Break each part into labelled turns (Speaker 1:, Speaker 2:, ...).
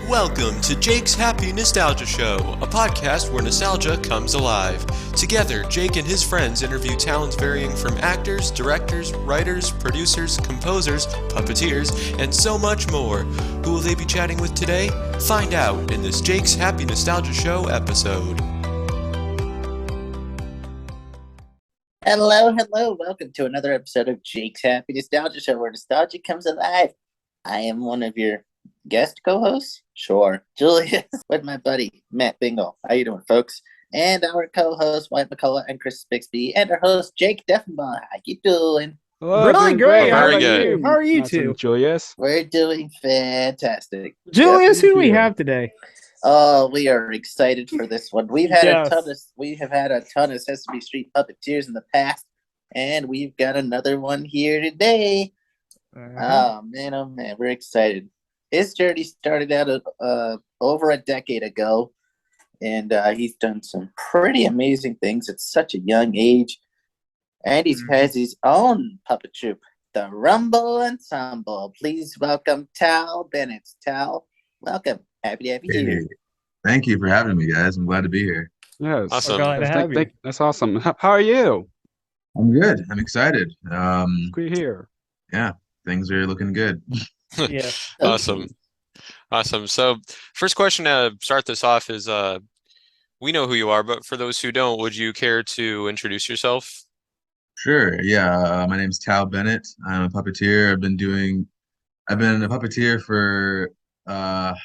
Speaker 1: Welcome to Jake's Happy Nostalgia Show, a podcast where nostalgia comes alive. Together, Jake and his friends interview talents varying from actors, directors, writers, producers, composers, puppeteers, and so much more. Who will they be chatting with today? Find out in this Jake's Happy Nostalgia Show episode.
Speaker 2: Hello. Welcome to another episode of Jake's Happy Nostalgia Show, where nostalgia comes alive. I am one of your guest co-hosts, Julius, with my buddy Matt Bingel. How you doing, folks? And our co-hosts Wyatt and Chris Bixby, and our host Jake Deffinbaugh. How you doing?
Speaker 3: Hello, really great. How
Speaker 1: about
Speaker 3: you? How are you two?
Speaker 4: Julius?
Speaker 2: We're doing fantastic.
Speaker 3: Julius, who do we have today?
Speaker 2: Oh, we are excited for this one. We have had a ton of Sesame Street puppeteers in the past, and we've got another one here today. Oh man, we're excited. His journey started out over a decade ago, and he's done some pretty amazing things at such a young age. And he has his own puppet troupe, the Rumble Ensemble. Please welcome Tau Bennett. Tau, welcome. Happy to have you here.
Speaker 5: Thank you for having me, guys. I'm glad to be here.
Speaker 4: Yes,
Speaker 1: awesome.
Speaker 3: Glad to have you.
Speaker 4: That's awesome. How are you?
Speaker 5: I'm good. I'm excited.
Speaker 4: Good here.
Speaker 5: Yeah, things are looking good.
Speaker 3: Yeah.
Speaker 1: Awesome. So, first question to start this off is, we know who you are, but for those who don't, would you care to introduce yourself?
Speaker 5: Sure. Yeah. My name's Tau Bennett. I'm a puppeteer. I've been a puppeteer for a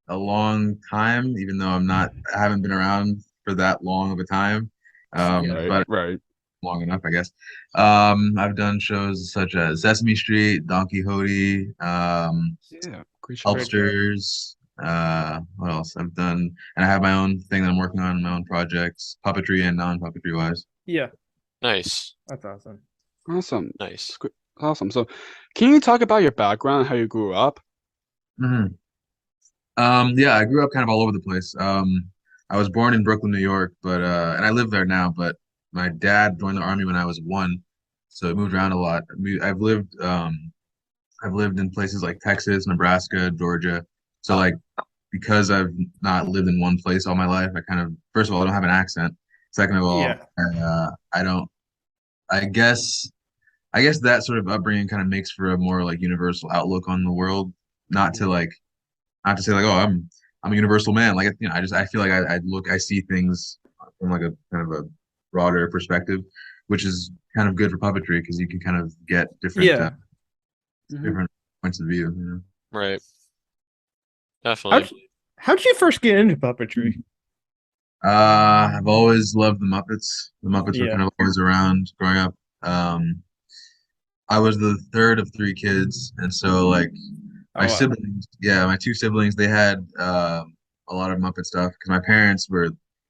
Speaker 5: long time, even though I haven't been around for that long of a time.
Speaker 4: Right.
Speaker 5: Long enough, I guess. I've done shows such as Sesame Street, Don Quixote, Helpsters. What else? I've done, and I have my own thing that I'm working on, my own projects, puppetry and non-puppetry wise.
Speaker 3: Yeah.
Speaker 1: Nice.
Speaker 3: That's awesome.
Speaker 1: Nice.
Speaker 4: Awesome. So, can you talk about your background, how you grew up?
Speaker 5: Mm-hmm. Yeah, I grew up kind of all over the place. I was born in Brooklyn, New York, but and I live there now, but my dad joined the army when I was 1, so I moved around a lot. I've lived in places like Texas, Nebraska, Georgia. So like, because I've not lived in one place all my life, first of all, I don't have an accent. Second of all, I guess that sort of upbringing kind of makes for a more like universal outlook on the world. Not to say like, oh, I'm a universal man. Like, I feel like I see things from like a kind of a broader perspective, which is kind of good for puppetry because you can kind of get different different points of view.
Speaker 1: Right. Definitely.
Speaker 3: How'd you first get into puppetry?
Speaker 5: I've always loved the Muppets. The Muppets were kind of always around growing up. I was the third of 3 kids, and so like my siblings, my 2 siblings, they had a lot of Muppet stuff because my parents were,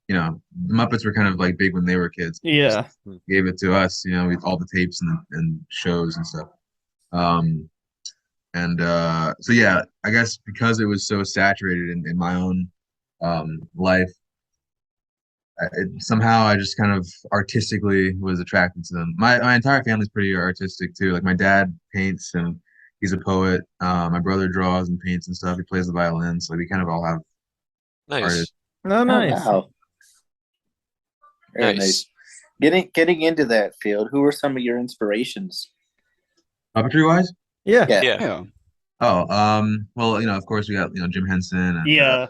Speaker 5: the Muppets were kind of like big when they were kids.
Speaker 3: Yeah.
Speaker 5: So gave it to us, with all the tapes and shows and stuff. So yeah, I guess because it was so saturated in my own life, somehow I just kind of artistically was attracted to them. My entire family's pretty artistic too. Like my dad paints and he's a poet. My brother draws and paints and stuff. He plays the violin, so we kind of all have artists.
Speaker 3: Oh, nice.
Speaker 2: Oh, wow. Very nice. Getting into that field, who were some of your inspirations?
Speaker 5: Puppetry wise?
Speaker 3: Yeah.
Speaker 5: Oh, well, of course we got, Jim Henson and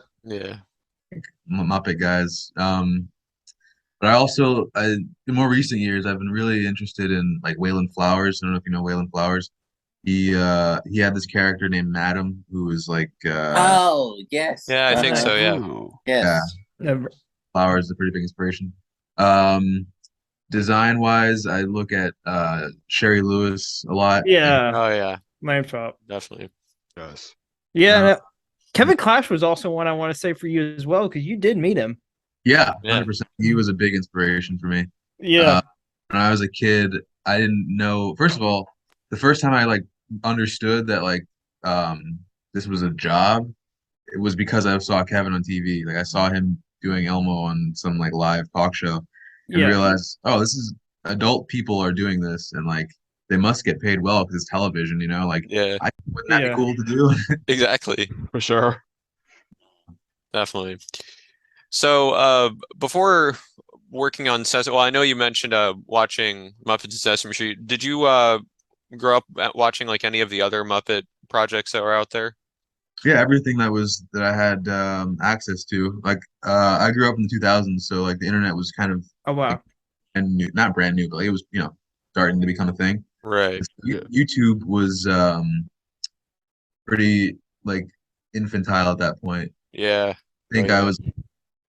Speaker 5: Muppet guys. But I also, in more recent years, I've been really interested in like Waylon Flowers. I don't know if you know Waylon Flowers. He had this character named Madam who was like
Speaker 2: oh yes.
Speaker 1: Yeah, I think so, yeah.
Speaker 4: Oh.
Speaker 2: Yes.
Speaker 5: Yeah. Flowers is a pretty big inspiration. Design wise, I look at Sherry Lewis a lot.
Speaker 3: Yeah.
Speaker 1: Oh yeah.
Speaker 3: My top.
Speaker 1: Definitely.
Speaker 4: Yes.
Speaker 3: Yeah. Kevin Clash was also one I want to say for you as well, because you did meet him.
Speaker 5: Yeah, 100%. He was a big inspiration for me.
Speaker 3: Yeah.
Speaker 5: When I was a kid, I didn't know. First of all, the first time I like understood that like this was a job, it was because I saw Kevin on TV. Like I saw him doing Elmo on some like live talk show, and realized, oh, this is adult people are doing this, and like they must get paid well because it's television, Like, wouldn't that be cool to do?
Speaker 1: Exactly,
Speaker 4: for sure.
Speaker 1: definitely. So, before working on Sesame, well, I know you mentioned watching Muppets and Sesame Street. Did you grow up watching like any of the other Muppet projects that were out there?
Speaker 5: Yeah, everything that I had access to. Like I grew up in the 2000s, so like the internet was kind of
Speaker 3: Oh wow.
Speaker 5: and new, not brand new, but it was, starting to become a thing.
Speaker 1: Right.
Speaker 5: YouTube was pretty like infantile at that point.
Speaker 1: Yeah.
Speaker 5: I think I was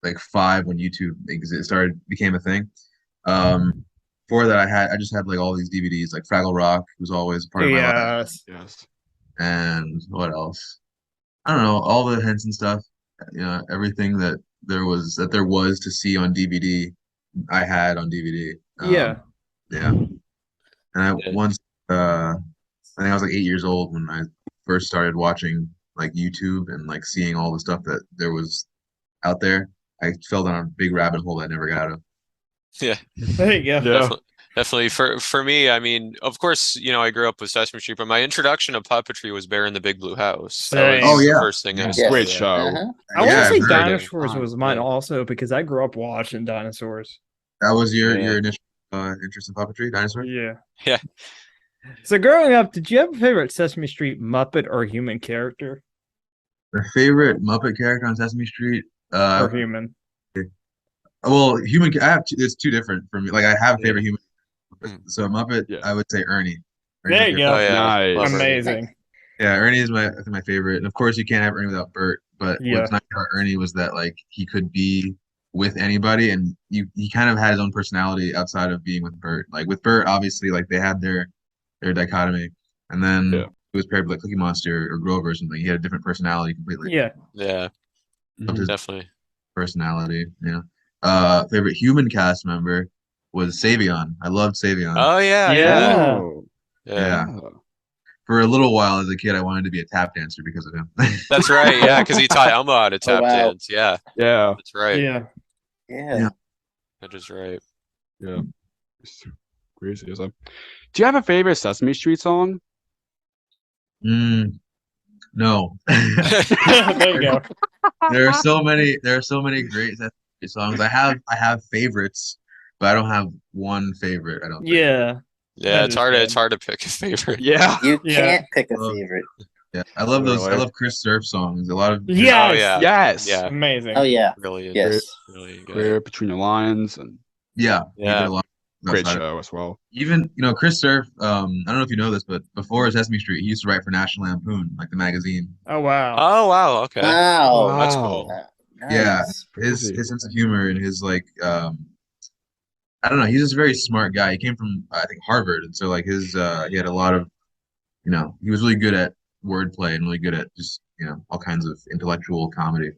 Speaker 5: like 5 when YouTube became a thing. Before that, I just had like all these DVDs. Like Fraggle Rock was always part of my life.
Speaker 4: Yes.
Speaker 5: And what else? I don't know. All the Henson stuff. Everything that there was to see on DVD, I had on DVD.
Speaker 3: Yeah.
Speaker 5: Yeah. And I once, I think I was like 8 years old when I first started watching like YouTube and like seeing all the stuff that there was out there. I fell down a big rabbit hole that I never got out of.
Speaker 1: Yeah.
Speaker 3: There you go.
Speaker 4: Yeah.
Speaker 1: Definitely. For me, I mean, of course, I grew up with Sesame Street, but my introduction to puppetry was Bear in the Big Blue House. That was the first thing I saw.
Speaker 4: Great show.
Speaker 3: I want to say
Speaker 5: I've heard it.
Speaker 3: Dinosaurs was mine also because I grew up watching dinosaurs.
Speaker 5: That was your initial interest in puppetry, dinosaurs?
Speaker 3: Yeah.
Speaker 1: Yeah.
Speaker 3: So growing up, did you have a favorite Sesame Street Muppet or human character?
Speaker 5: My favorite Muppet character on Sesame Street?
Speaker 3: Or human?
Speaker 5: Well, human. It's two different for me. Like I have a favorite human. So Muppet, I would say Ernie.
Speaker 3: There you go.
Speaker 1: Oh, yeah.
Speaker 4: Nice.
Speaker 3: Amazing.
Speaker 5: Yeah, Ernie is my favorite, and of course you can't have Ernie without Bert. But what's nice about Ernie was that like he could be with anybody, and he kind of had his own personality outside of being with Bert. Like with Bert, obviously, like they had their dichotomy, and then it was paired with like Cookie Monster or Grover or something. He had a different personality completely.
Speaker 3: Yeah.
Speaker 1: Yeah. Definitely.
Speaker 5: Personality. Favorite human cast member was Savion. I loved Savion.
Speaker 1: Oh yeah.
Speaker 5: Yeah. For a little while as a kid, I wanted to be a tap dancer because of him.
Speaker 1: That's right. Yeah, because he taught Elmo how to tap dance. Yeah.
Speaker 4: Yeah.
Speaker 1: That's right.
Speaker 2: Yeah.
Speaker 1: That is right.
Speaker 4: Yeah. It's crazy. Do you have a favorite Sesame Street song?
Speaker 5: No.
Speaker 3: There you go.
Speaker 5: There are so many great Sesame Street songs. I have favorites, but I don't have one favorite. I don't think.
Speaker 1: Yeah, it's hard to pick a favorite.
Speaker 4: Yeah.
Speaker 2: You can't pick a favorite.
Speaker 5: Yeah, I love those. I love Chris Surf songs. A lot of
Speaker 4: Yes.
Speaker 3: Amazing.
Speaker 2: Oh yeah.
Speaker 1: Brilliant.
Speaker 2: Yes.
Speaker 1: Really good.
Speaker 4: Clear Between the Lines and
Speaker 5: he did a lot.
Speaker 4: Great show as well.
Speaker 5: Even Chris Surf. I don't know if you know this, but before Sesame Street, he used to write for National Lampoon, like the magazine.
Speaker 3: Oh wow.
Speaker 1: Oh wow. Okay.
Speaker 2: Wow.
Speaker 1: That's cool.
Speaker 2: Nice.
Speaker 5: Yeah, his sense of humor and his like I don't know, he's just a very smart guy. He came from I think Harvard, and so like his he had a lot of he was really good at wordplay and really good at just all kinds of intellectual comedy.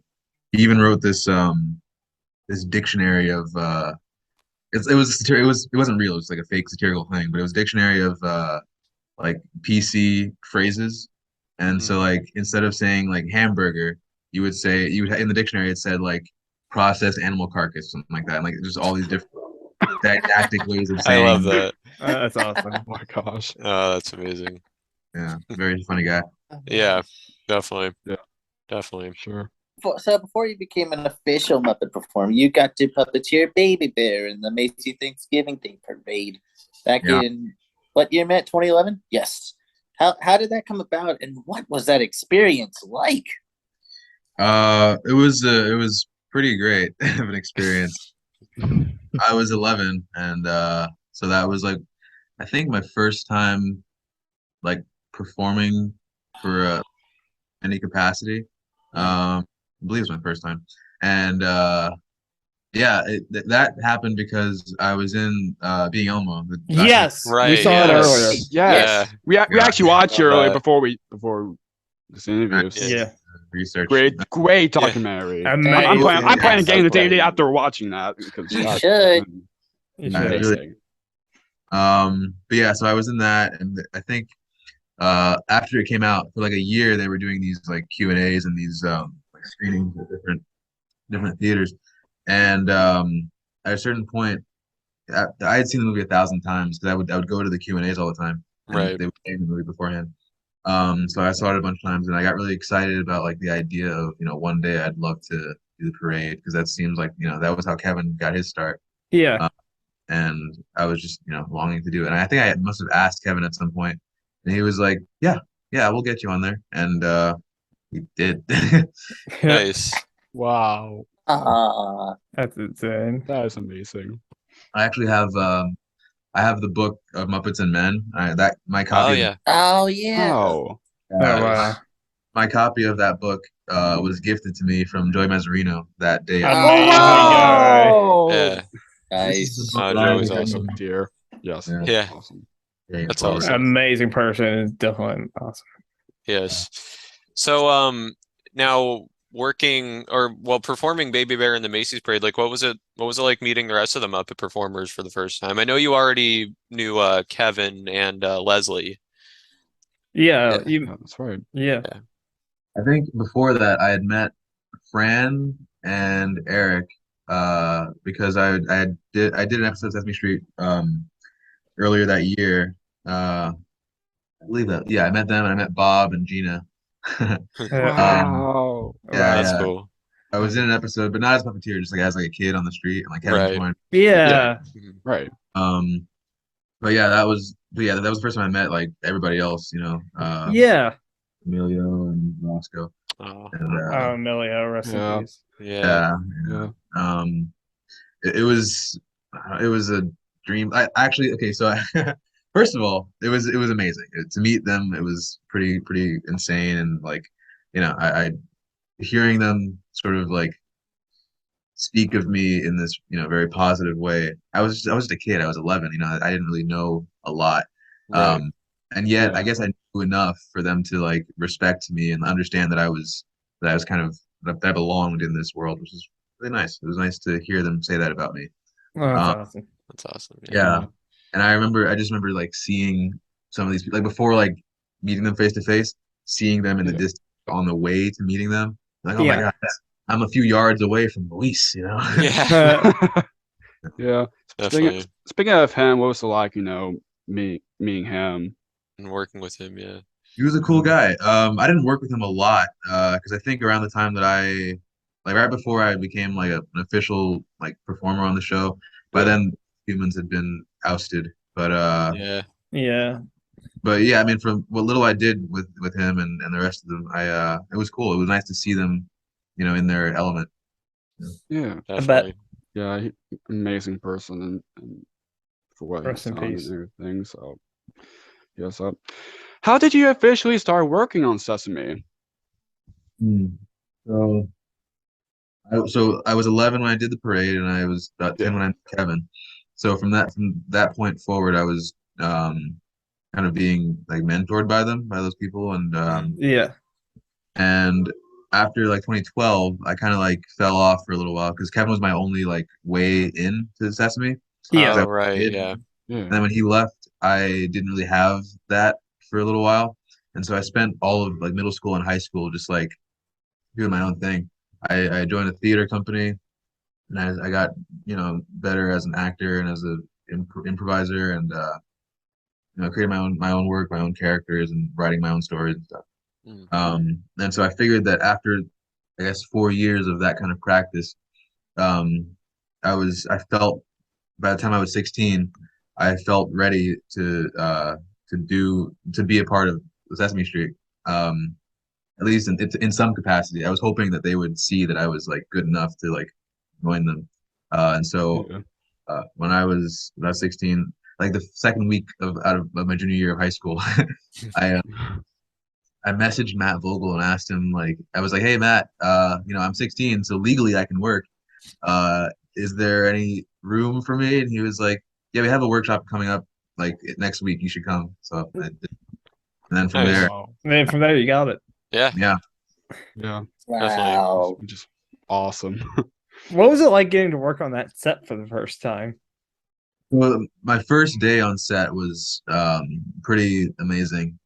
Speaker 5: He even wrote this dictionary of it wasn't real, it was like a fake satirical thing, but it was a dictionary of like PC phrases. And so like instead of saying like hamburger, you would in the dictionary it said like processed animal carcass, something like that. And like just all these different didactic ways of saying.
Speaker 1: I love that.
Speaker 3: That's awesome.
Speaker 4: Oh my gosh.
Speaker 1: Oh, that's amazing.
Speaker 5: Yeah, very funny guy.
Speaker 1: Yeah, definitely.
Speaker 4: Yeah.
Speaker 1: Definitely.
Speaker 4: Sure.
Speaker 2: So before you became an official Muppet performer, you got to puppeteer Baby Bear in the Macy Thanksgiving Day Parade back in what year, Matt? 2011? Yes. How did that come about, and what was that experience like?
Speaker 5: It was pretty great of an experience. I was 11, and so that was like I think my first time like performing for any capacity. I believe it was my first time, and that happened because I was in Being Elmo.
Speaker 3: Yes,
Speaker 1: right.
Speaker 3: We saw it earlier.
Speaker 4: Yes. We actually watched it earlier before this interview.
Speaker 1: Yeah.
Speaker 5: Research.
Speaker 4: Great documentary.
Speaker 3: Amazing.
Speaker 4: I'm playing a game the day after watching that because
Speaker 2: You should.
Speaker 4: amazing.
Speaker 5: But yeah, so I was in that, and I think after it came out for like a year, they were doing these like Q&As and these like screenings at different theaters, and at a certain point, I had seen the movie 1,000 times because I would go to the Q&As all the time.
Speaker 1: Right.
Speaker 5: They would play the movie beforehand, So I saw it a bunch of times, and I got really excited about like the idea of one day I'd love to do the parade because that seems like that was how Kevin got his start.
Speaker 3: Yeah.
Speaker 5: And I was just longing to do it. And I think I must have asked Kevin at some point, and he was like, "Yeah, we'll get you on there," and he did.
Speaker 1: Nice.
Speaker 4: Wow.
Speaker 3: That's insane.
Speaker 4: That is amazing.
Speaker 5: I actually have I have the book of Muppets and Men. My copy.
Speaker 1: Oh yeah.
Speaker 2: Oh yeah.
Speaker 4: Oh.
Speaker 3: Wow.
Speaker 5: My copy of that book was gifted to me from Joy Mazzarino that day.
Speaker 3: Amazing
Speaker 1: Yeah.
Speaker 2: Nice.
Speaker 1: Oh, Joe was
Speaker 5: Live.
Speaker 1: awesome.
Speaker 4: Dear. Yes.
Speaker 1: Yeah.
Speaker 4: Awesome.
Speaker 5: Yeah,
Speaker 1: That's
Speaker 5: well,
Speaker 1: awesome.
Speaker 3: Amazing person. Definitely awesome.
Speaker 1: Yes. So now performing Baby Bear in the Macy's parade, like what was it like meeting the rest of the Muppet performers for the first time? I know you already knew Kevin and Leslie.
Speaker 3: Yeah.
Speaker 5: Yeah.
Speaker 4: That's right.
Speaker 3: Yeah.
Speaker 5: I think before that I had met Fran and Eric because I did an episode of Sesame Street earlier that year. I believe that. Yeah, I met them and I met Bob and Gina.
Speaker 4: Wow.
Speaker 1: That's
Speaker 5: Yeah.
Speaker 1: cool.
Speaker 5: I was in an episode, but not as a puppeteer, just like as like a kid on the street, and like Kevin
Speaker 1: Right.
Speaker 5: joined.
Speaker 3: Yeah.
Speaker 4: Right.
Speaker 5: But yeah, that was the first time I met like everybody else,
Speaker 3: Yeah.
Speaker 5: Emilio and Roscoe.
Speaker 1: Oh,
Speaker 5: And,
Speaker 3: Emilio, rest
Speaker 4: Yeah.
Speaker 3: in peace.
Speaker 1: yeah.
Speaker 4: Yeah.
Speaker 5: It was a dream. I actually okay. So first of all, it was amazing to meet them. It was pretty insane, and like I hearing them sort of like speak of me in this very positive way. I was just a kid. I was 11. I didn't really know a lot.
Speaker 1: Right.
Speaker 5: And yet
Speaker 4: Yeah.
Speaker 5: I guess I knew enough for them to like respect me and understand that I was kind of that I belonged in this world, which is really nice. It was nice to hear them say that about me.
Speaker 3: Oh, that's
Speaker 5: Um,
Speaker 3: awesome.
Speaker 1: That's awesome.
Speaker 5: yeah. And I just remember like seeing some of these people like before like meeting them face to face, seeing them in the
Speaker 4: Yeah.
Speaker 5: distance on the way to meeting them. Like, oh my
Speaker 3: Yeah.
Speaker 5: God, I'm a few yards away from Luis,
Speaker 1: Yeah.
Speaker 4: Yeah.
Speaker 1: Definitely.
Speaker 4: Speaking of him, what was it like, meeting him?
Speaker 1: And working with him, yeah.
Speaker 5: He was a cool guy. I didn't work with him a lot because I think around the time that right before I became like an official like performer on the show, by then humans had been ousted. But
Speaker 1: Yeah.
Speaker 3: Yeah.
Speaker 5: but yeah, I mean, from what little I did with him and the rest of them, it was cool. It was nice to see them, in their element.
Speaker 4: Yeah.
Speaker 1: Definitely.
Speaker 4: Yeah. Amazing person and for what
Speaker 3: Rest
Speaker 4: he's
Speaker 3: in
Speaker 4: done
Speaker 3: peace.
Speaker 4: and everything. So yes. How did you officially start working on Sesame?
Speaker 5: So I was 11 when I did the parade, and I was about 10 when I met Kevin. So from that point forward, I was kind of being like mentored by those people, and
Speaker 3: Yeah.
Speaker 5: and after like 2012, I kind of like fell off for a little while because Kevin was my only like way in to Sesame.
Speaker 3: Yeah.
Speaker 1: Oh, right. Yeah.
Speaker 5: And then when he left, I didn't really have that for a little while, and so I spent all of like middle school and high school just like doing my own thing. I joined a theater company, and I got better as an actor and as a improviser, and created my own work, my own characters, and writing my own stories and stuff. And so I figured that after I guess 4 years of that kind of practice, I felt by the time I was 16, I felt ready to be a part of Sesame Street. At least in some capacity. I was hoping that they would see that I was like good enough to like join them. And so when I was 16, like the second week of my junior year of high school, I messaged Matt Vogel and asked him like I was like, hey Matt, I'm 16, so legally I can work. Is there any room for me? And he was like, yeah, we have a workshop coming up like next week. You should come. So and then from
Speaker 1: Nice.
Speaker 5: there,
Speaker 3: And then from there, you got it.
Speaker 1: Yeah.
Speaker 5: yeah.
Speaker 2: Wow.
Speaker 4: Just awesome.
Speaker 3: What was it like getting to work on that set for the first time?
Speaker 5: Well, my first day on set was pretty amazing.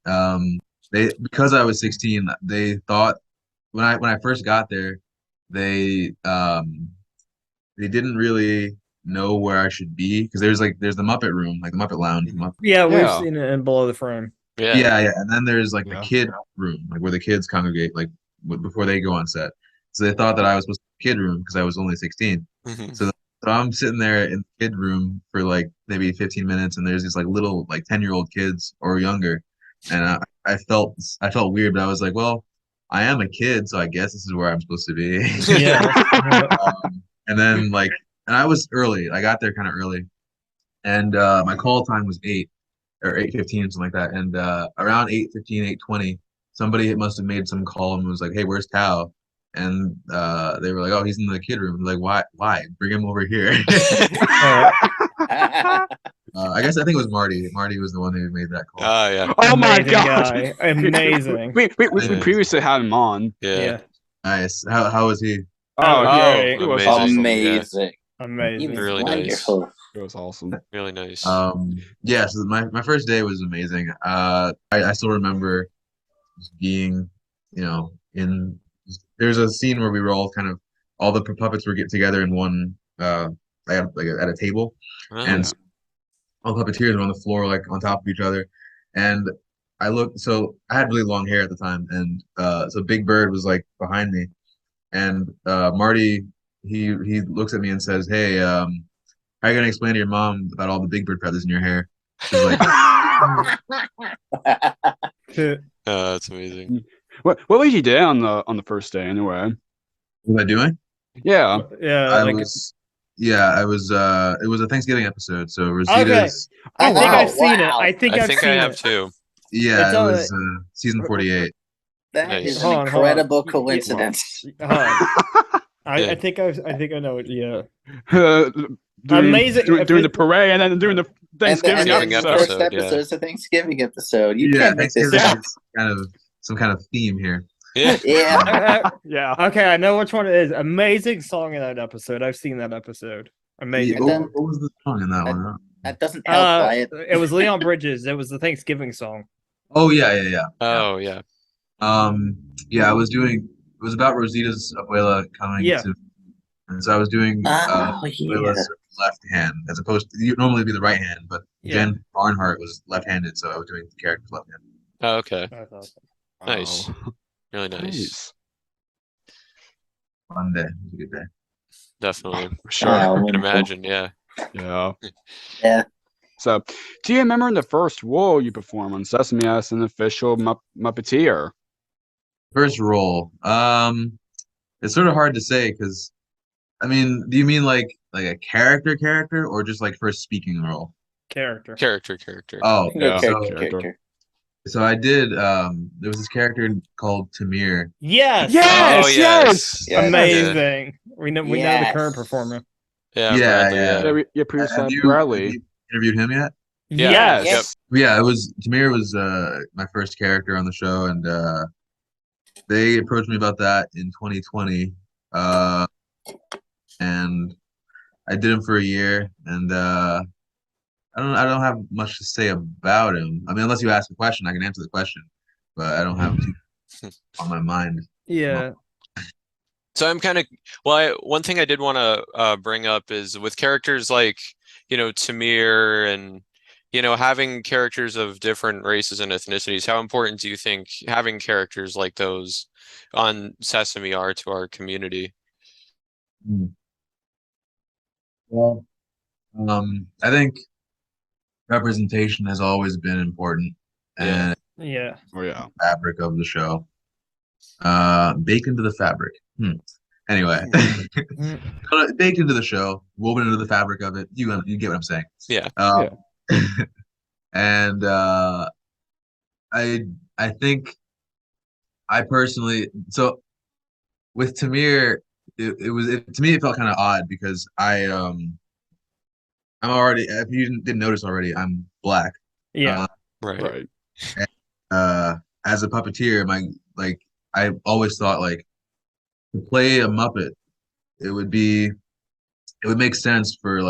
Speaker 5: Because I was 16, they thought when I first got there, they didn't really know where I should be because there's the Muppet room, like the Muppet Lounge.
Speaker 3: Yeah, we've
Speaker 4: Yeah.
Speaker 3: seen it in Below the Frame.
Speaker 5: Yeah. And then there's like the
Speaker 4: Yeah.
Speaker 5: kid room, like where the kids congregate, like before they go on set. So they thought that I was supposed to be in the kid room because I was only 16.
Speaker 1: Mhm.
Speaker 5: So I'm sitting there in the kid room for like maybe 15 minutes, and there's these like little like 10-year-old kids or younger, and I felt weird, but I was like, well, I am a kid, so I guess this is where I'm supposed to be.
Speaker 3: Yeah.
Speaker 5: And then and I was early. I got there kind of early, and my call time was 8 or 8:15, something like that. And around 8:15, 8:20, somebody must have made some call and was like, "Hey, where's Tau?" And they were like, "Oh, he's in the kid room." Like, why? Why? Bring him over here. I think it was Marty. Marty was the one who made that call.
Speaker 1: Oh yeah.
Speaker 4: Oh my
Speaker 3: Amazing
Speaker 4: gosh!
Speaker 3: guy. Amazing.
Speaker 4: We
Speaker 1: Yeah.
Speaker 4: previously had him on.
Speaker 1: Yeah.
Speaker 5: Nice. How was he?
Speaker 4: Oh,
Speaker 3: great.
Speaker 4: it was
Speaker 1: Amazing.
Speaker 4: awesome.
Speaker 2: Amazing. He
Speaker 3: Amazing.
Speaker 2: was
Speaker 1: Really nice.
Speaker 2: wonderful.
Speaker 4: It was awesome.
Speaker 1: Really nice.
Speaker 5: So my first day was amazing. I still remember just being, in there's a scene where we were all all the puppets were get together in one like at a table,
Speaker 1: Oh,
Speaker 5: and all the puppeteers were on the floor like on top of each other, and so I had really long hair at the time, and so Big Bird was like behind me, and Marty he looks at me and says, "Hey, how are you gonna explain to your mom about all the Big Bird feathers in your hair?" She's like,
Speaker 1: that's amazing.
Speaker 4: What was you doing on the first day anyway?
Speaker 5: "What was I doing?"
Speaker 4: Yeah.
Speaker 3: Yeah.
Speaker 5: I was it was a Thanksgiving episode, so Rosita's
Speaker 3: I think
Speaker 2: wow,
Speaker 3: I've seen it.
Speaker 2: wow.
Speaker 3: I think
Speaker 1: I
Speaker 3: I've
Speaker 1: think
Speaker 3: seen
Speaker 1: I have
Speaker 3: it.
Speaker 1: too.
Speaker 5: yeah,
Speaker 3: It's
Speaker 5: it was season 48.
Speaker 2: That
Speaker 1: Nice.
Speaker 2: is
Speaker 3: Hold
Speaker 2: an
Speaker 3: on.
Speaker 2: incredible
Speaker 3: Yeah.
Speaker 2: coincidence.
Speaker 3: I think I know it. Yeah.
Speaker 4: Amazing.
Speaker 3: Amazing.
Speaker 4: Doing the parade and then doing the Thanksgiving
Speaker 2: and the
Speaker 1: episode.
Speaker 2: first
Speaker 1: Yeah.
Speaker 2: episode is a Thanksgiving episode. You
Speaker 5: Yeah,
Speaker 2: can't make this
Speaker 5: Thanksgiving
Speaker 2: up.
Speaker 5: is kind of some kind of theme here.
Speaker 1: Yeah.
Speaker 2: Yeah.
Speaker 4: Yeah.
Speaker 3: Okay, I know which one it is. Amazing song in that episode. I've seen that episode. Amazing.
Speaker 5: Yeah, what was the song in that one?
Speaker 2: That doesn't help, Wyatt.
Speaker 3: It was Leon Bridges. It was the Thanksgiving song.
Speaker 5: Oh yeah.
Speaker 1: Oh yeah.
Speaker 5: Yeah, it was about Rosita's abuela coming
Speaker 3: Yeah.
Speaker 5: to, and so I was doing abuela's left hand as opposed to you normally be the right hand, but Jen Barnhart was left-handed, so I was doing the character's left hand.
Speaker 1: Oh, okay.
Speaker 3: That's awesome.
Speaker 1: Nice.
Speaker 4: Oh.
Speaker 1: Really nice.
Speaker 5: Fun day. It was a good day.
Speaker 1: Definitely.
Speaker 4: Sure.
Speaker 1: I can imagine. Yeah.
Speaker 4: Yeah.
Speaker 2: Yeah.
Speaker 4: So, do you remember in the first role you performed on Sesame as an official Muppeteer?
Speaker 5: First role. It's sort of hard to say because, I mean, do you mean like a character, or just like first speaking role?
Speaker 3: Character.
Speaker 5: Oh,
Speaker 4: Yeah.
Speaker 2: Character.
Speaker 5: so I did. There was this character called Tamir.
Speaker 3: Yes.
Speaker 4: Yes.
Speaker 1: Oh, yes.
Speaker 2: Yes.
Speaker 3: Amazing. We know the
Speaker 2: Yes.
Speaker 3: current performer.
Speaker 1: Yeah.
Speaker 5: Yeah,
Speaker 1: Bradley,
Speaker 4: Yeah. You previously
Speaker 5: Have
Speaker 4: had
Speaker 5: you
Speaker 4: Bradley.
Speaker 5: interviewed him yet?
Speaker 1: Yeah.
Speaker 3: Yes.
Speaker 5: Yeah, Tamir was my first character on the show, and they approached me about that in 2020, and I did him for a year, and I don't have much to say about him. I mean, unless you ask a question, I can answer the question, but I don't have too on my mind.
Speaker 3: Yeah.
Speaker 1: So I'm kind of one thing I did want to bring up is with characters like Tamir and having characters of different races and ethnicities. How important do you think having characters like those on Sesame are to our community?
Speaker 5: Well, I think representation has always been important, and
Speaker 3: Yeah.
Speaker 4: Oh yeah.
Speaker 5: fabric of the show, baked into the fabric. Anyway, baked into the show, woven into the fabric of it. You get what I'm saying?
Speaker 1: Yeah.
Speaker 5: And I think I personally, so with Tamir, to me it felt kind of odd because I'm already, if you didn't notice already, I'm black.
Speaker 3: Yeah.
Speaker 1: Right.
Speaker 5: As a puppeteer, I always thought to play a Muppet, it would make sense for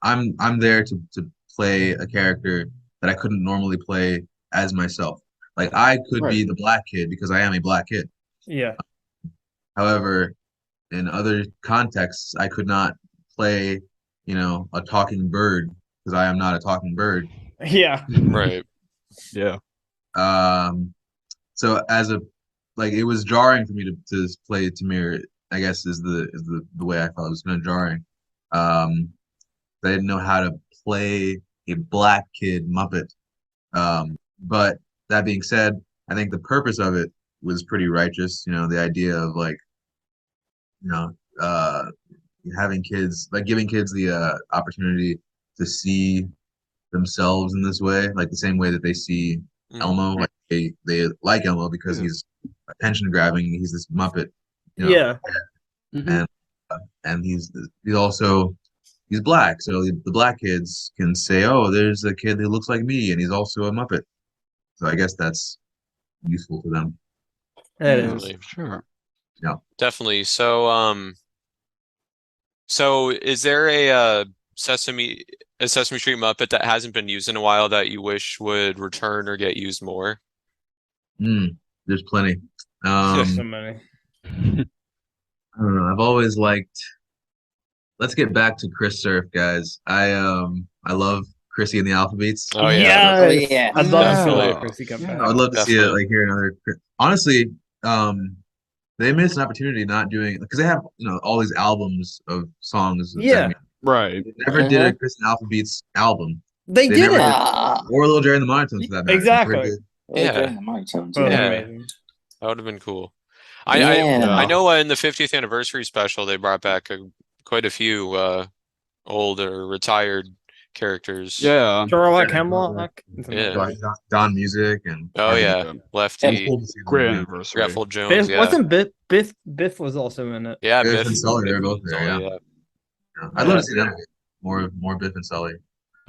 Speaker 5: I'm there to play a character that I couldn't normally play as myself. Like I could be the black kid because I am a black kid.
Speaker 3: Yeah.
Speaker 5: However, in other contexts, I could not play, a talking bird because I am not a talking bird.
Speaker 3: Yeah.
Speaker 1: Right.
Speaker 4: Yeah.
Speaker 5: So as a like, it was jarring for me to play Tamir. I guess is the way I felt. It was kind of jarring. I didn't know how to play a black kid Muppet. But that being said, I think the purpose of it was pretty righteous. You know, the idea of like, you know, having kids, like giving kids the opportunity to see themselves in this way, like the same way that they see Elmo. Like they like Elmo because he's attention grabbing. He's this Muppet, you know,
Speaker 3: Yeah.
Speaker 5: and he's also he's black, so the black kids can say, "Oh, there's a kid who looks like me, and he's also a Muppet." So I guess that's useful to them.
Speaker 3: That
Speaker 1: Definitely.
Speaker 3: is.
Speaker 4: Sure.
Speaker 5: Yeah.
Speaker 1: Definitely. So is there a Sesame Street Muppet that hasn't been used in a while that you wish would return or get used more?
Speaker 5: There's plenty.
Speaker 3: So many.
Speaker 5: I don't know. I've always liked. Let's get back to Chris Surf, guys. I love Chrissy and the Alphabeats.
Speaker 1: Oh
Speaker 3: yeah.
Speaker 1: yeah.
Speaker 2: Oh, yeah.
Speaker 3: I'd love to see
Speaker 4: Yeah.
Speaker 3: that Chrissy come
Speaker 4: Yeah.
Speaker 3: back.
Speaker 5: I would love to see it,
Speaker 1: Definitely.
Speaker 5: like hear another. Honestly, they missed an opportunity not doing, because they have, you know, all these albums of songs. Of
Speaker 3: Yeah.
Speaker 5: Sesame.
Speaker 4: Right.
Speaker 5: They never did a Chris and Alphabeats album.
Speaker 3: They
Speaker 5: They
Speaker 3: did
Speaker 5: never
Speaker 3: it.
Speaker 5: did. Or Little Jerry and the Monotone for that matter.
Speaker 3: Exactly.
Speaker 1: Yeah.
Speaker 2: During the monotone,
Speaker 3: Well,
Speaker 1: Yeah.
Speaker 3: amazing.
Speaker 1: That would have been cool.
Speaker 2: Yeah.
Speaker 1: I know in the 50th anniversary special they brought back quite a few old or retired characters.
Speaker 4: Yeah.
Speaker 3: Sherlock Hemlock.
Speaker 1: Yeah.
Speaker 5: Don Music and
Speaker 1: Oh yeah.
Speaker 5: It was
Speaker 1: Lefty,
Speaker 5: cool to see them
Speaker 4: Great
Speaker 5: again.
Speaker 4: anniversary.
Speaker 1: Grateful Jones.
Speaker 3: Biff,
Speaker 1: Yeah.
Speaker 3: wasn't Biff was also in it.
Speaker 1: Yeah.
Speaker 5: Biff
Speaker 1: Biff
Speaker 5: and Sully, they were both
Speaker 1: and
Speaker 5: there,
Speaker 1: Sully,
Speaker 5: yeah.
Speaker 1: yeah.
Speaker 5: Yeah. I'd love to see them again. More Biff and Sully.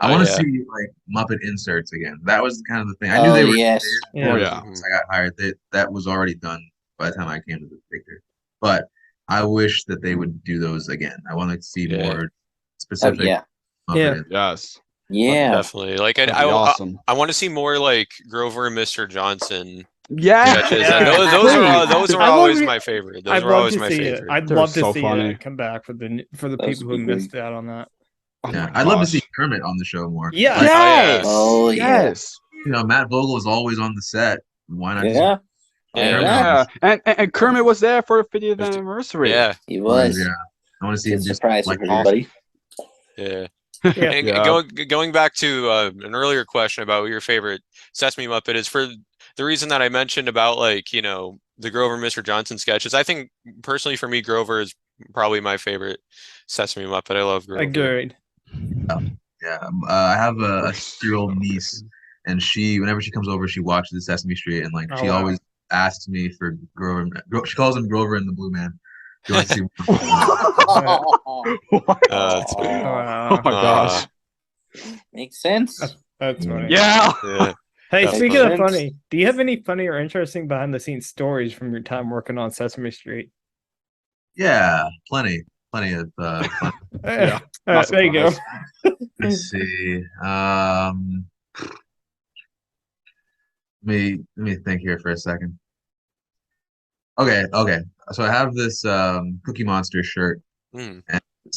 Speaker 5: I
Speaker 1: Oh,
Speaker 5: want to
Speaker 1: yeah.
Speaker 5: see like Muppet inserts again. That was kind of the thing. I knew
Speaker 2: Oh,
Speaker 5: they were.
Speaker 2: yes.
Speaker 3: Yeah.
Speaker 4: Oh, yeah.
Speaker 5: Once I got hired, that was already done by the time I came to the picture. But I wish that they would do those again. I want to see
Speaker 1: Yeah.
Speaker 5: more specific.
Speaker 2: Yeah.
Speaker 5: Muppet
Speaker 3: Yeah.
Speaker 4: Yes.
Speaker 2: Yeah.
Speaker 1: Definitely. Like
Speaker 4: That'd be
Speaker 1: I
Speaker 4: awesome.
Speaker 1: want to see more like Grover and Mr. Johnson
Speaker 4: Yeah.
Speaker 1: sketches.
Speaker 3: Yeah.
Speaker 1: And those were
Speaker 3: I'd love
Speaker 1: always
Speaker 3: to-
Speaker 1: my favorite. Those
Speaker 3: I'd
Speaker 1: were
Speaker 3: love
Speaker 1: always
Speaker 3: to
Speaker 1: my
Speaker 3: see it.
Speaker 1: favorite.
Speaker 3: I'd
Speaker 4: They're
Speaker 3: love to
Speaker 4: so
Speaker 3: see
Speaker 4: funny.
Speaker 3: it come back for the
Speaker 2: Those
Speaker 3: people who
Speaker 2: would be
Speaker 3: missed out on that.
Speaker 4: Oh
Speaker 5: Yeah,
Speaker 4: my
Speaker 5: I'd love to
Speaker 4: gosh.
Speaker 5: see Kermit on the show more.
Speaker 3: Yeah.
Speaker 5: Like,
Speaker 4: Yes.
Speaker 2: Oh, yeah.
Speaker 4: Yes.
Speaker 5: you know, Matt Vogel is always on the set. Why not?
Speaker 2: Yeah.
Speaker 1: Yeah.
Speaker 5: Kermit
Speaker 4: Yeah. And Kermit was there for the 50th anniversary.
Speaker 1: Yeah.
Speaker 2: He was.
Speaker 5: Yeah, I want to see him
Speaker 2: Good
Speaker 5: just
Speaker 2: surprise
Speaker 5: like
Speaker 2: for everybody.
Speaker 1: Yeah.
Speaker 3: Yeah.
Speaker 1: And
Speaker 4: Yeah.
Speaker 1: going back to an earlier question about your favorite Sesame Muppet is for the reason that I mentioned about, like, you know, the Grover and Mr. Johnson sketches. I think personally for me, Grover is probably my favorite Sesame Muppet. I love Grover.
Speaker 3: Agreed.
Speaker 5: Yeah, I have a 6-year-old niece, and whenever she comes over, she watches Sesame Street, and like
Speaker 3: Oh,
Speaker 5: she
Speaker 3: wow.
Speaker 5: always asks me for Grover. She calls him Grover and the Blue Man. She wants to see.
Speaker 1: That's funny.
Speaker 4: Oh my gosh.
Speaker 2: Makes sense.
Speaker 3: That's funny.
Speaker 4: Yeah.
Speaker 1: Yeah.
Speaker 3: Hey,
Speaker 1: That's
Speaker 3: speaking of
Speaker 2: funny.
Speaker 3: funny, do you have any funny or interesting behind the scenes stories from your time working on Sesame Street?
Speaker 5: Yeah, plenty of fun.
Speaker 4: Yeah.
Speaker 3: There you go.
Speaker 5: Let's see. Let me think here for a second. Okay. So I have this Cookie Monster shirt.
Speaker 1: Hmm.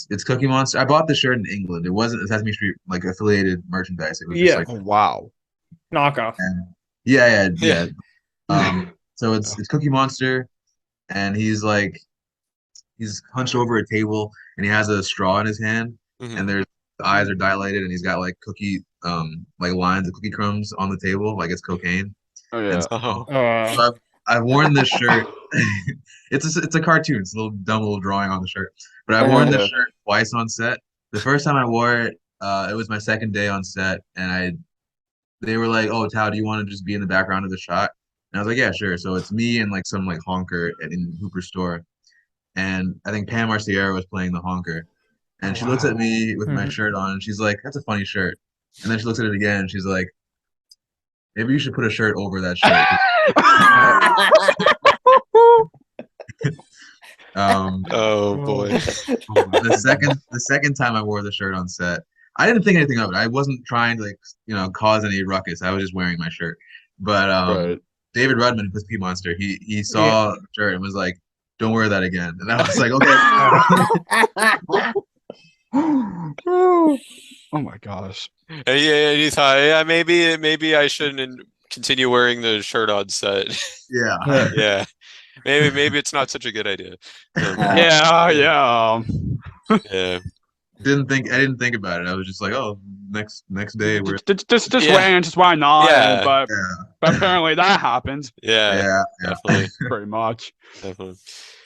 Speaker 5: It's Cookie Monster. I bought the shirt in England. It wasn't a Sesame Street like affiliated merchandise. It was
Speaker 3: Yeah.
Speaker 5: just like,
Speaker 4: Oh, wow.
Speaker 3: Knockoff.
Speaker 5: yeah.
Speaker 1: Yeah.
Speaker 5: So it's Cookie Monster, and he's hunched over a table, and he has a straw in his hand,
Speaker 1: Mhm.
Speaker 5: and the eyes are dilated, and he's got like cookie like lines of cookie crumbs on the table, like it's cocaine.
Speaker 4: Oh yeah.
Speaker 1: Oh.
Speaker 5: So I've worn this shirt. It's a cartoon. It's a little dumb little drawing on the shirt. But I've worn this shirt twice on set. The first time I wore it, it was my second day on set, and they were like, "Oh, Tau, do you want to just be in the background of the shot?" And I was like, "Yeah, sure." So it's me and like some like honker in Hooper's store, and I think Pam Marciera was playing the honker, and she looks at me with my shirt on, and she's like, "That's a funny shirt." And then she looks at it again, and she's like, "Maybe you should put a shirt over that shirt."
Speaker 1: Oh boy.
Speaker 5: The second time I wore the shirt on set, I didn't think anything of it. I wasn't trying to cause any ruckus. I was just wearing my shirt. But
Speaker 4: Right.
Speaker 5: David Rudman, who's Cookie Monster, he saw the shirt and was like, "Don't wear that again." And I was like, "Okay."
Speaker 4: Oh my gosh.
Speaker 1: And you thought, yeah, maybe I shouldn't continue wearing the shirt on set.
Speaker 5: Yeah.
Speaker 1: Yeah, maybe it's not such a good idea.
Speaker 4: Yeah.
Speaker 1: Yeah.
Speaker 5: I didn't think about it. I was just like, oh, next day we're
Speaker 4: Just
Speaker 1: Yeah.
Speaker 4: wearing, just why not?
Speaker 1: Yeah.
Speaker 4: But
Speaker 5: yeah.
Speaker 4: apparently that happened.
Speaker 1: Yeah, definitely.
Speaker 4: Pretty much.
Speaker 1: Definitely.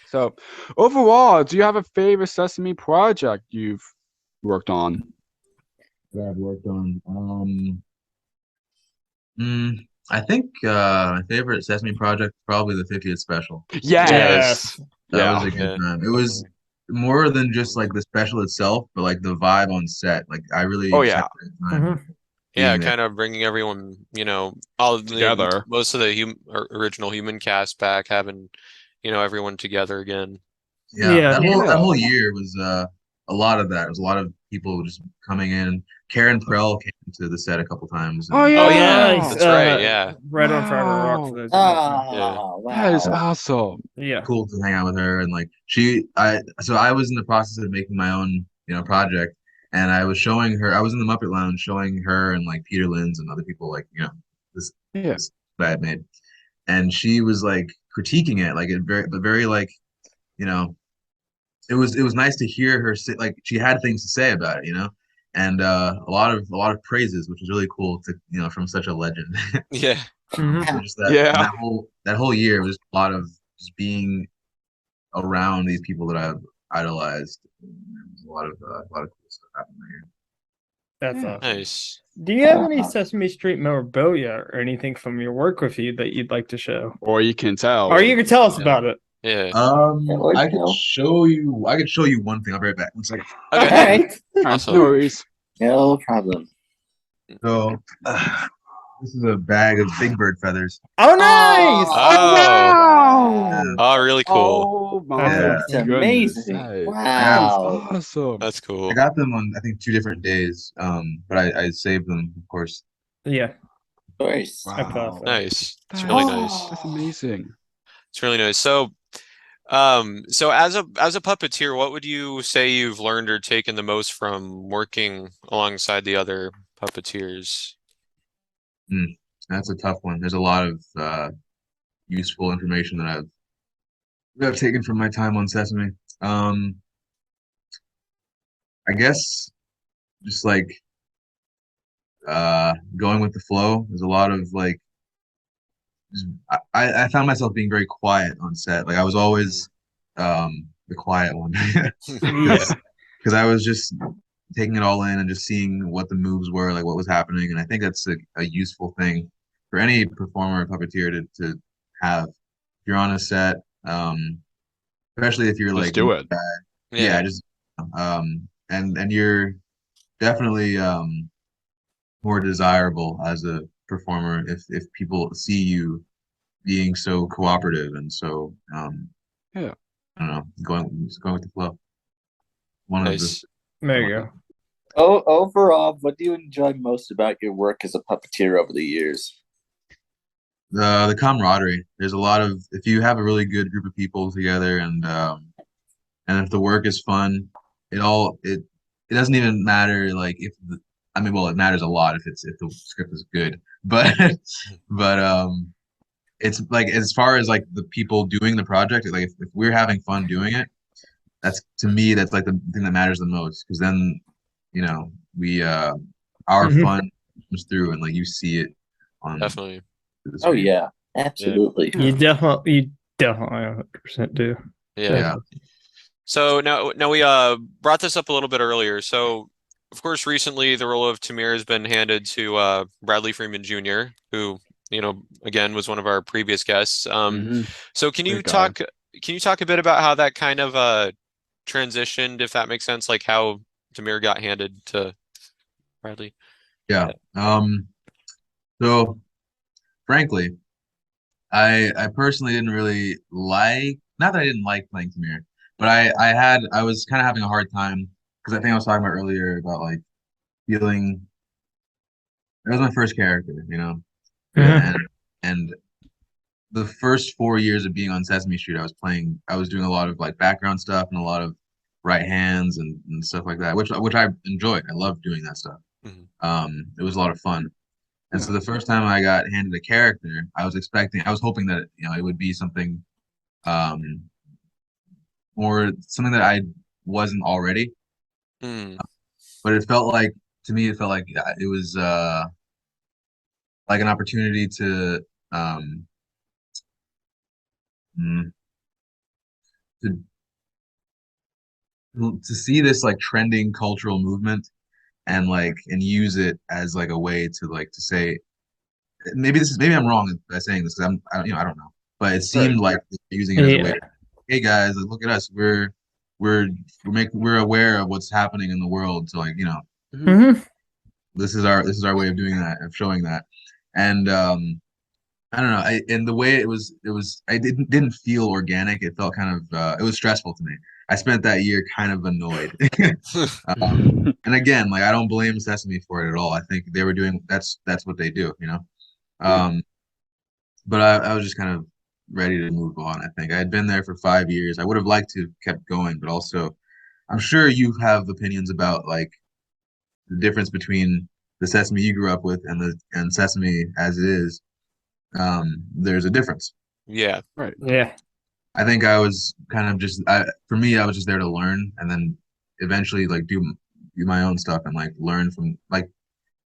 Speaker 4: So, overall, do you have a favorite Sesame project you've worked on?
Speaker 5: That I've worked on. I think my favorite Sesame project is probably the 50th special.
Speaker 4: Yes.
Speaker 5: That was
Speaker 4: Yeah.
Speaker 5: a good time. It was more than just like the special itself, but like the vibe on set. Like I really
Speaker 4: Oh,
Speaker 5: just
Speaker 4: yeah.
Speaker 5: had a good time
Speaker 1: Yeah,
Speaker 5: being there.
Speaker 1: kind of bringing everyone, all of
Speaker 4: Together.
Speaker 1: most of the original human cast back, having, everyone together again.
Speaker 2: Yeah.
Speaker 5: That whole year was a lot of that. It was a lot of people just coming in. Karen Prell came to the set a couple times.
Speaker 4: Oh,
Speaker 5: and-
Speaker 4: yeah.
Speaker 1: Oh yeah,
Speaker 3: Nice.
Speaker 1: that's right. Yeah.
Speaker 3: Right on Forever Rock.
Speaker 4: Wow.
Speaker 3: For those who don't know.
Speaker 2: Oh, wow.
Speaker 4: That is awesome.
Speaker 3: Yeah.
Speaker 5: Cool to hang out with her and like I was in the process of making my own project, and I was showing her. I was in the Muppet Lounge showing her and like Peter Linz and other people like this
Speaker 4: Yeah.
Speaker 5: this that I had made, and she was like critiquing it like very like it was nice to hear her say like she had things to say about it, and a lot of praises, which was really cool to from such a legend.
Speaker 1: Yeah.
Speaker 5: So just
Speaker 4: Yeah.
Speaker 5: that whole year was a lot of just being around these people that I've idolized. There's a lot of cool stuff happening here.
Speaker 3: That's awesome.
Speaker 1: Nice.
Speaker 3: Do you have any Sesame Street memorabilia or anything from your work with you that you'd like to show?
Speaker 4: Or you can tell.
Speaker 3: Or you can tell us about it.
Speaker 1: Yeah.
Speaker 5: I could show you one thing. I'll be right back. One second.
Speaker 2: All
Speaker 1: Okay.
Speaker 2: right.
Speaker 1: Awesome.
Speaker 4: No worries.
Speaker 2: No problem.
Speaker 5: So this is a bag of Big Bird feathers.
Speaker 3: Oh, nice!
Speaker 1: Oh.
Speaker 5: Yeah.
Speaker 1: Oh, really cool.
Speaker 4: Oh my
Speaker 2: That's amazing.
Speaker 4: goodness.
Speaker 2: Wow.
Speaker 4: Awesome.
Speaker 1: That's cool.
Speaker 5: I got them on I think 2 different days. But I saved them, of course.
Speaker 3: Yeah.
Speaker 2: Of course.
Speaker 4: Wow.
Speaker 1: Nice. It's
Speaker 4: That's
Speaker 1: really nice.
Speaker 4: That's amazing.
Speaker 1: It's really nice. So, so as a puppeteer, what would you say you've learned or taken the most from working alongside the other puppeteers?
Speaker 5: That's a tough one. There's a lot of useful information that I've taken from my time on Sesame. I guess just like going with the flow. There's a lot of like I found myself being very quiet on set. Like I was always the quiet one. Because I was just taking it all in and just seeing what the moves were, like what was happening. And I think that's a useful thing for any performer or puppeteer to have. If you're on a set, especially if you're
Speaker 4: Just
Speaker 5: like
Speaker 4: do it.
Speaker 5: yeah, just and you're definitely more desirable as a performer if people see you being so cooperative and so
Speaker 4: Yeah.
Speaker 5: I don't know, going with the flow.
Speaker 1: Nice.
Speaker 3: There you go.
Speaker 2: Overall, what do you enjoy most about your work as a puppeteer over the years?
Speaker 5: The camaraderie. There's a lot of if you have a really good group of people together and if the work is fun, it doesn't even matter like if it matters a lot if the script is good, but it's like as far as like the people doing the project, like if we're having fun doing it, that's to me that's like the thing that matters the most because then we our fun comes through and like you see it on
Speaker 1: Definitely.
Speaker 5: the
Speaker 2: Oh
Speaker 5: screen.
Speaker 2: yeah, absolutely.
Speaker 3: You definitely 100% do.
Speaker 1: Yeah. So now we brought this up a little bit earlier. So of course recently the role of Tamir has been handed to Bradley Freeman Jr., who again was one of our previous guests. So can you talk a bit about how that kind of transitioned, if that makes sense, like how Tamir got handed to Bradley?
Speaker 5: Yeah. So frankly, I personally didn't really like, not that I didn't like playing Tamir, but I was kind of having a hard time because I think I was talking about earlier about like feeling it was my first character, and the first 4 years of being on Sesame Street, I was doing a lot of like background stuff and a lot of right hands and stuff like that, which I enjoyed. I loved doing that stuff. It was a lot of fun. And so the first time I got handed a character, I was hoping that it would be something or something that I wasn't already. But it felt like to me, it felt like it was like an opportunity to mm, to to see this like trending cultural movement and use it as like a way to to say maybe I'm wrong by saying this because I don't know, but it seemed like using it as a way to, hey guys, look at us, we're aware of what's happening in the world, so this is our way of doing that, of showing that. And I don't know, and the way it was I didn't feel organic. It felt kind of it was stressful to me. I spent that year kind of annoyed. And again, I don't blame Sesame for it at all. I think they were doing that's what they do, but I was just kind of ready to move on. I think I had been there for 5 years. I would have liked to have kept going, but also I'm sure you have opinions about the difference between the Sesame you grew up with and Sesame as it is. There's a difference.
Speaker 1: Yeah.
Speaker 4: Right.
Speaker 3: Yeah.
Speaker 5: I think I was kind of for me, I was just there to learn and then eventually do my own stuff and learn from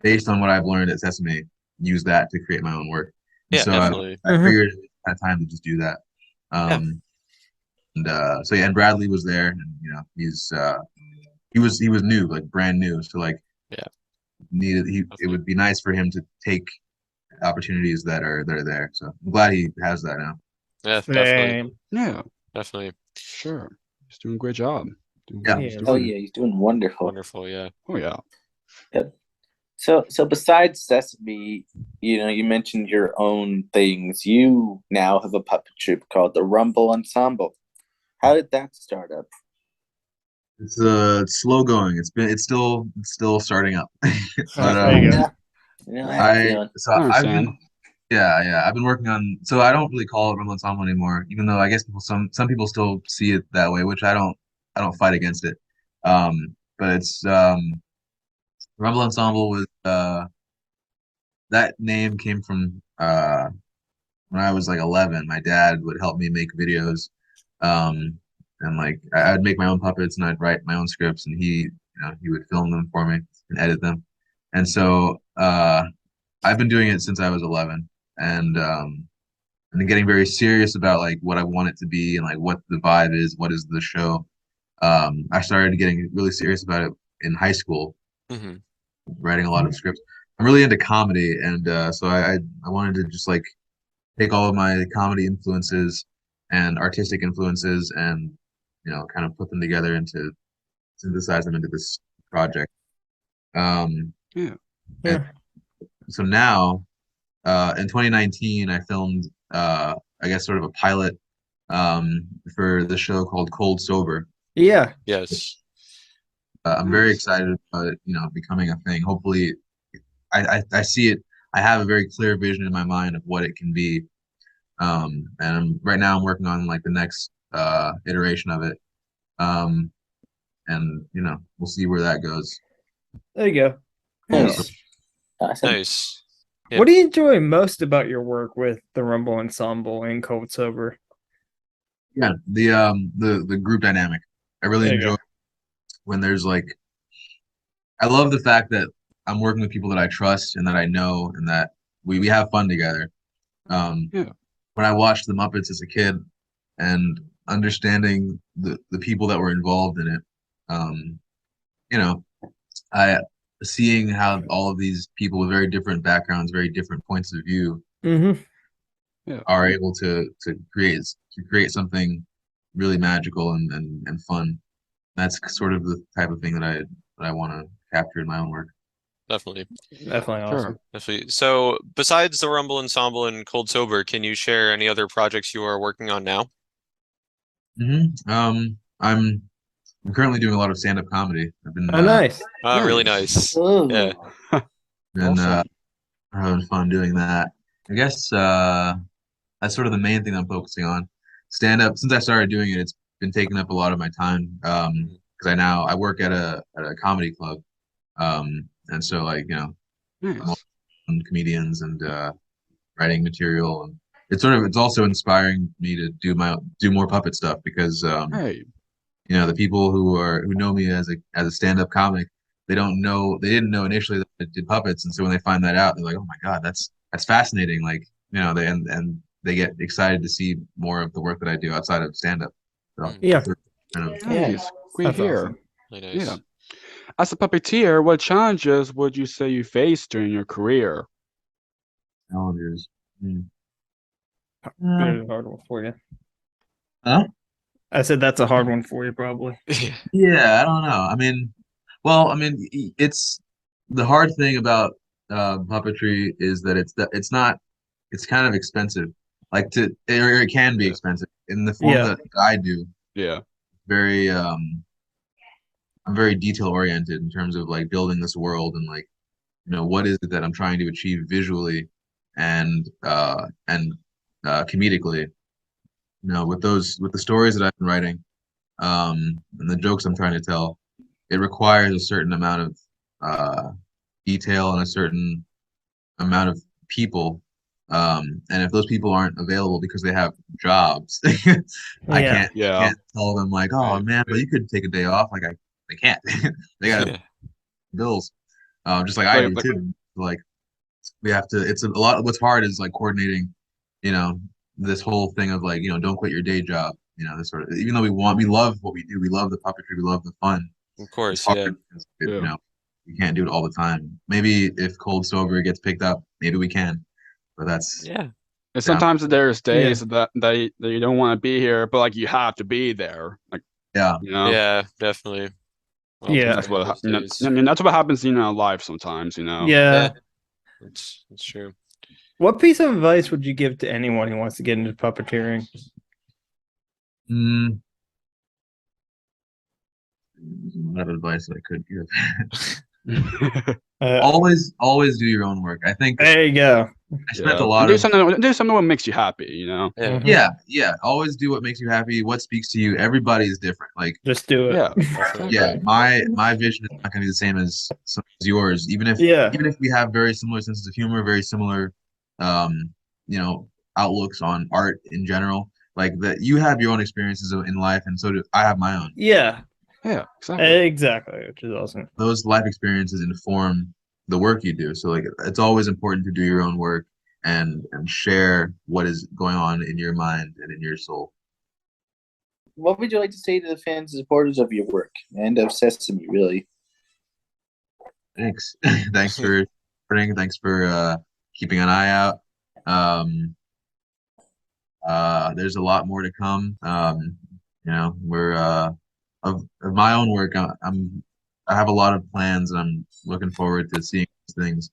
Speaker 5: based on what I've learned at Sesame, use that to create my own work. And
Speaker 1: Yeah,
Speaker 5: so
Speaker 1: definitely.
Speaker 5: I figured it had time to just do that. And so yeah, and Bradley was there, and he was new, brand new. So it would be nice for him to take opportunities that are there. So I'm glad he has that now.
Speaker 1: Yeah, definitely.
Speaker 4: Yeah,
Speaker 1: definitely.
Speaker 4: Sure, he's doing a great job.
Speaker 2: He's doing wonderful.
Speaker 1: Wonderful, yeah.
Speaker 4: Oh yeah.
Speaker 2: Yep. So besides Sesame, you mentioned your own things. You now have a puppet troupe called the Rumble Ensemble. How did that start up?
Speaker 5: It's slow going. It's still starting up. But
Speaker 3: there you go.
Speaker 5: I've been working on. So I don't really call it Rumble Ensemble anymore, even though I guess some people still see it that way, which I don't fight against it. But it's Rumble Ensemble was that name came from when I was 11. My dad would help me make videos, and I'd make my own puppets and I'd write my own scripts, and he would film them for me and edit them. And so I've been doing it since I was 11, and then getting very serious about what I want it to be and what the vibe is, what is the show. I started getting really serious about it in high school, writing a lot of scripts. I'm really into comedy, and so I wanted to just take all of my comedy influences and artistic influences and kind of put them together into synthesize them into this project. So now in 2019 I filmed I guess sort of a pilot for the show called Cold Sober.
Speaker 1: Yes.
Speaker 5: I'm very excited about it becoming a thing. Hopefully I see it. I have a very clear vision in my mind of what it can be. And right now I'm working on the next iteration of it. And we'll see where that goes.
Speaker 3: There you go.
Speaker 2: Nice. Awesome.
Speaker 1: Nice. Yeah.
Speaker 3: What do you enjoy most about your work with the Rumble Ensemble and Cold Sober?
Speaker 5: Yeah, the group dynamic. I really enjoy when there's I love the fact that I'm working with people that I trust and that I know and that we have fun together. When I watched the Muppets as a kid and understanding the people that were involved in it, I seeing how all of these people with very different backgrounds, very different points of view, are able to create something really magical and fun. That's sort of the type of thing that I want to capture in my own work.
Speaker 1: Definitely
Speaker 3: Awesome.
Speaker 1: Definitely. So besides the Rumble Ensemble and Cold Sober, can you share any other projects you are working on now?
Speaker 5: I'm currently doing a lot of stand-up comedy. I've been
Speaker 3: nice.
Speaker 1: Really nice.
Speaker 2: Ooh.
Speaker 1: Yeah.
Speaker 5: And having fun doing that. I guess that's sort of the main thing I'm focusing on. Stand-up, since I started doing it, been taking up a lot of my time because I work at a comedy club, and so like I'm
Speaker 4: Nice.
Speaker 5: on comedians and writing material, and it's also inspiring me to do more puppet stuff because
Speaker 4: Hey.
Speaker 5: the people who know me as a stand-up comic, they didn't know initially that I did puppets, and so when they find that out, they're like, oh my god, that's fascinating. Like and they get excited to see more of the work that I do outside of stand-up. So
Speaker 3: Yeah.
Speaker 5: kind of
Speaker 4: Nice. Great
Speaker 3: That's
Speaker 4: here.
Speaker 3: awesome.
Speaker 1: Really nice.
Speaker 4: Yeah. As a puppeteer, what challenges would you say you faced during your career?
Speaker 5: challenges.
Speaker 3: There's a hard one for you.
Speaker 5: Huh?
Speaker 3: I said that's a hard one for you, probably.
Speaker 5: Yeah, I don't know. It's the hard thing about puppetry is that it's kind of expensive. Or it can be expensive in the form
Speaker 3: Yeah.
Speaker 5: that I do.
Speaker 4: Yeah.
Speaker 5: Very I'm very detail oriented in terms of like building this world and like what is it that I'm trying to achieve visually and comedically. With the stories that I've been writing, and the jokes I'm trying to tell, it requires a certain amount of detail and a certain amount of people. And if those people aren't available because they have jobs, I
Speaker 3: Yeah.
Speaker 5: can't tell them like, oh
Speaker 1: Right.
Speaker 5: man, but you could take a day off. Like they can't. They got
Speaker 1: Yeah.
Speaker 5: bills, just like I do
Speaker 4: Like-
Speaker 5: too. Like we have to. It's a lot. What's hard is like coordinating, you know, this whole thing of like, don't quit your day job. This sort of. Even though we love what we do. We love the puppetry. We love the fun.
Speaker 1: Of
Speaker 5: It's
Speaker 1: course,
Speaker 5: hard
Speaker 1: yeah.
Speaker 5: because
Speaker 4: Yeah.
Speaker 5: we can't do it all the time. Maybe if Cold Sober gets picked up, maybe we can. But that's
Speaker 1: Yeah.
Speaker 4: And sometimes there's days that you don't want to be here, but like you have to be there. Like
Speaker 5: yeah.
Speaker 1: Yeah, definitely. Well,
Speaker 3: Yeah.
Speaker 4: That's what
Speaker 1: those days.
Speaker 4: I mean. That's what happens in life sometimes.
Speaker 3: Yeah.
Speaker 1: Yeah. It's true.
Speaker 3: What piece of advice would you give to anyone who wants to get into puppeteering?
Speaker 5: A lot of advice that I could give.
Speaker 3: Uh,
Speaker 5: always do your own work. I think
Speaker 3: there you go.
Speaker 5: I spent a
Speaker 4: And
Speaker 5: lot
Speaker 4: do
Speaker 5: of
Speaker 4: something what makes you happy.
Speaker 1: Yeah.
Speaker 3: Mhm.
Speaker 5: yeah. Always do what makes you happy. What speaks to you. Everybody is different. Like
Speaker 3: Just do it.
Speaker 4: Yeah.
Speaker 1: Definitely.
Speaker 5: yeah, my vision is not going to be the same as yours. Even if
Speaker 3: Yeah.
Speaker 5: we have very similar senses of humor, very similar, um, outlooks on art in general. Like that, you have your own experiences in life, and so do I have my own.
Speaker 3: Yeah.
Speaker 4: Yeah. Exactly.
Speaker 3: Exactly. Which is awesome.
Speaker 5: Those life experiences inform the work you do. So like, it's always important to do your own work and share what is going on in your mind and in your soul. What would you like to say to the fans and supporters of your work and of Sesame, really? Thanks. Thanks for supporting. Thanks for keeping an eye out. There's a lot more to come. We're of my own work. I have a lot of plans, and I'm looking forward to seeing these things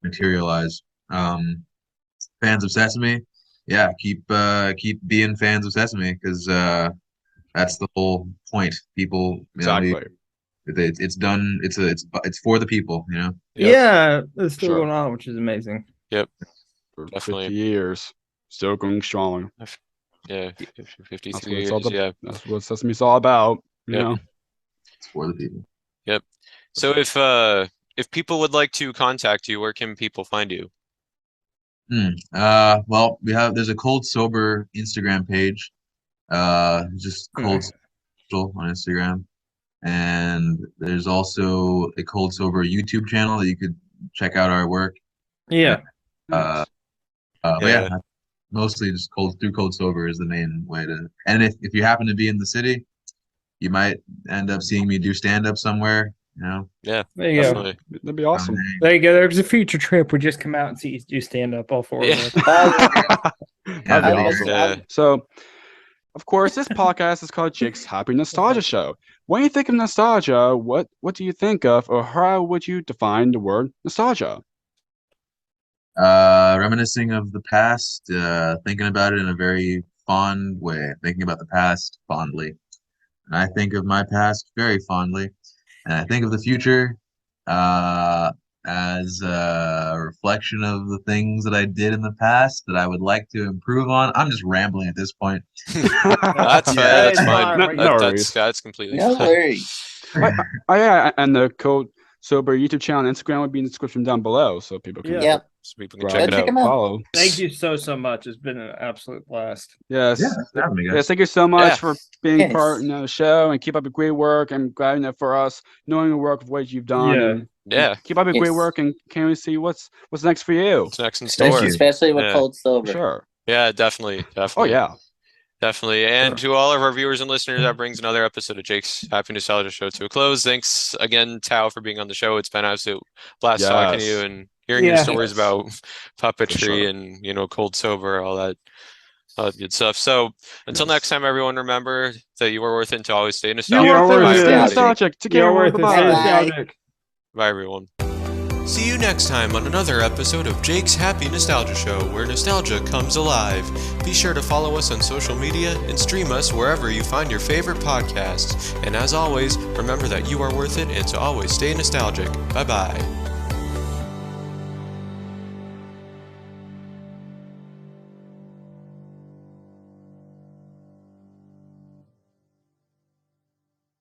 Speaker 5: materialize. Fans of Sesame, yeah, keep being fans of Sesame because that's the whole point. People,
Speaker 4: Exactly.
Speaker 5: it's done. It's for the people.
Speaker 1: Yep.
Speaker 3: Yeah. It's still
Speaker 4: Sure.
Speaker 3: going on, which is amazing.
Speaker 1: Yep.
Speaker 4: For
Speaker 1: Definitely.
Speaker 4: 50 years, still going strong.
Speaker 1: Yeah.
Speaker 4: That's
Speaker 1: 53
Speaker 4: what it's
Speaker 1: years.
Speaker 4: all
Speaker 1: Yeah.
Speaker 4: That's what Sesame's all about. You
Speaker 1: Yep.
Speaker 4: know.
Speaker 5: It's for the people.
Speaker 1: Yep. So if people would like to contact you, where can people find you?
Speaker 5: Well, there's a Cold Sober Instagram page. Just Cold Social on Instagram. And there's also a Cold Sober YouTube channel that you could check out our work.
Speaker 3: Yeah.
Speaker 5: But yeah, mostly just through Cold Sober is the main way to. And if you happen to be in the city, you might end up seeing me do stand up somewhere.
Speaker 1: Yeah.
Speaker 3: There you
Speaker 1: Definitely.
Speaker 3: go.
Speaker 4: That'd be awesome.
Speaker 3: There you go. There's a future trip. We just come out and see you stand up, all four of us.
Speaker 4: That'd be awesome.
Speaker 1: Yeah.
Speaker 4: So, of course, this podcast is called Jake's Happy Nostalgia Show. When you think of nostalgia, what do you think of, or how would you define the word nostalgia?
Speaker 5: Reminiscing of the past, thinking about it in a very fond way, thinking about the past fondly. And I think of my past very fondly. And I think of the future as a reflection of the things that I did in the past that I would like to improve on. I'm just rambling at this point.
Speaker 1: That's
Speaker 3: Yeah,
Speaker 1: fine.
Speaker 3: it's
Speaker 4: No worries.
Speaker 1: That's completely
Speaker 2: No
Speaker 1: fine.
Speaker 2: worries.
Speaker 4: Yeah, and the Code Sober YouTube channel and Instagram would be in the description down below, so people can
Speaker 2: Yeah.
Speaker 1: So people can
Speaker 4: Right.
Speaker 1: check it
Speaker 2: Check
Speaker 1: out.
Speaker 2: 'em out.
Speaker 4: follow.
Speaker 3: Thank you so much. It's been an absolute blast.
Speaker 4: Yes.
Speaker 5: Yeah, thanks for having me, guys.
Speaker 4: Yes, thank you so much
Speaker 1: Yeah.
Speaker 4: for being
Speaker 2: Yes.
Speaker 4: part of the show, and keep up the great work. I'm glad that for us, knowing the work of what you've done.
Speaker 3: Yeah.
Speaker 4: And
Speaker 1: Yeah.
Speaker 4: keep up the great
Speaker 2: Yes.
Speaker 4: work, and can't we see what's next for you?
Speaker 1: What's next in
Speaker 5: Thank
Speaker 1: store?
Speaker 5: you.
Speaker 2: Especially with
Speaker 1: Yeah.
Speaker 2: cold sober.
Speaker 4: Sure.
Speaker 1: Yeah, definitely.
Speaker 4: Oh yeah.
Speaker 1: Definitely. And
Speaker 4: Sure.
Speaker 1: to all of our viewers and listeners, that brings another episode of Jake's Happy Nostalgia Show to a close. Thanks again, Tau, for being on the show. It's been an absolute blast talking to you
Speaker 4: Yes.
Speaker 1: and hearing your
Speaker 3: Yeah.
Speaker 1: stories about puppetry
Speaker 4: sure.
Speaker 1: and, cold sober, all that good stuff. So until
Speaker 4: Yes.
Speaker 1: next time, everyone, remember that you are worth it and to always stay
Speaker 4: You're
Speaker 1: nostalgic.
Speaker 3: You're
Speaker 4: worth it.
Speaker 3: worth
Speaker 4: Stay
Speaker 3: it.
Speaker 4: nostalgic. Take care.
Speaker 3: You're worth it.
Speaker 4: Bye.
Speaker 3: Stay
Speaker 2: Bye.
Speaker 3: nostalgic.
Speaker 1: Bye, everyone.
Speaker 6: See you next time on another episode of Jake's Happy Nostalgia Show, where nostalgia comes alive. Be sure to follow us on social media and stream us wherever you find your favorite podcasts. And as always, remember that you are worth it and to always stay nostalgic. Bye-bye.